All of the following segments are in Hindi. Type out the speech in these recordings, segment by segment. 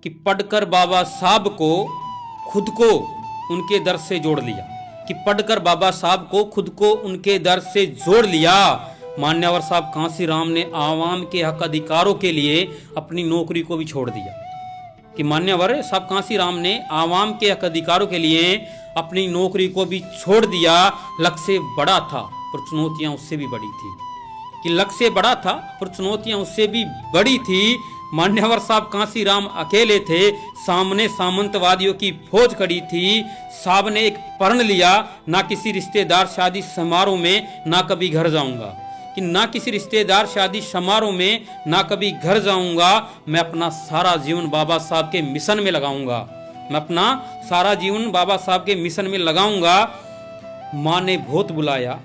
कि पढ़कर बाबा साहब को खुद को उनके दर से जोड़ लिया, कि पढ़कर बाबा साहब को खुद को उनके दर से जोड़ लिया। मान्यवर साहब कांसीराम ने आवाम के हक अधिकारों के लिए अपनी नौकरी को भी छोड़ दिया, कि मान्यवर साहब कांसीराम ने आवाम के हक अधिकारों के लिए अपनी नौकरी को भी छोड़ दिया। लक्ष्य बड़ा था पर चुनौतियां उससे भी बड़ी थी, कि लक्ष्य बड़ा था पर चुनौतियां उससे भी बड़ी थी। मान्यवर साहब कांसीराम अकेले थे, सामने सामंतवादियों की फौज खड़ी थी। साहब ने एक प्रण लिया, ना किसी रिश्तेदार शादी समारोह में ना कभी घर जाऊंगा, कि ना किसी रिश्तेदार शादी समारोह में ना कभी घर जाऊंगा। मैं अपना सारा जीवन बाबा साहब के मिशन में लगाऊंगा, मैं अपना सारा जीवन बाबा साहब के मिशन में लगाऊंगा। माँ ने बहुत बुलाया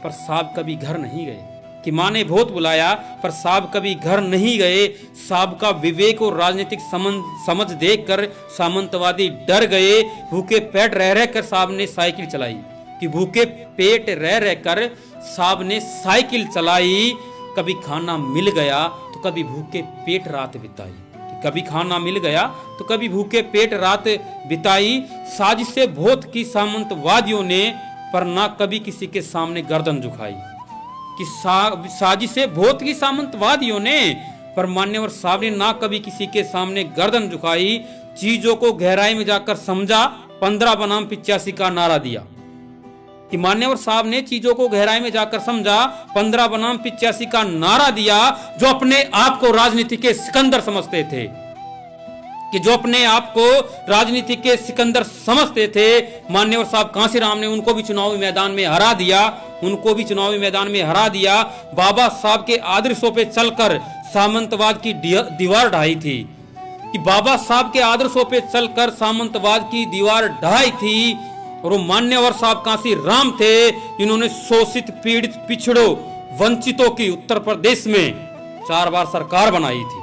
पर साहब कभी घर नहीं गए, कि माँ ने बहुत बुलाया पर साहब कभी घर नहीं गए। साहब का विवेक और राजनीतिक समझ देखकर सामंतवादी डर गए। भूखे पेट रह रहकर साहब ने साइकिल चलाई, कि भूखे पेट रह रहकर साहब ने साइकिल चलाई। कभी खाना मिल गया तो कभी भूखे पेट रात बिताई, कि कभी खाना मिल गया तो कभी भूखे पेट रात बिताई। साजिशें बहुत की सामंतवादियों ने पर ना कभी किसी के सामने गर्दन झुकाई, कि साजिशें बहुत की सामंतवादियों ने पर मान्यवर साहब ने ना कभी किसी के सामने गर्दन झुकाई। चीजों को गहराई में जाकर समझा, 15 बनाम 85 का नारा दिया, कि मान्यवर साहब ने चीजों को गहराई में जाकर समझा, 15 बनाम 85 का नारा दिया। जो अपने आप को राजनीति के सिकंदर समझते थे, कि जो अपने आप को राजनीति के सिकंदर समझते थे, मान्यवर साहब कांसीराम ने उनको भी चुनावी मैदान में हरा दिया, उनको भी चुनावी मैदान में हरा दिया। बाबा साहब के आदर्शों पे चलकर सामंतवाद की दीवार ढाई थी, कि बाबा साहब के आदर्शों पे चलकर सामंतवाद की दीवार ढाई थी। और वो मान्यवर साहब कांसीराम थे जिन्होंने शोषित, पीड़ित, पिछड़ों, वंचितों की उत्तर प्रदेश में 4 बार सरकार बनाई थी।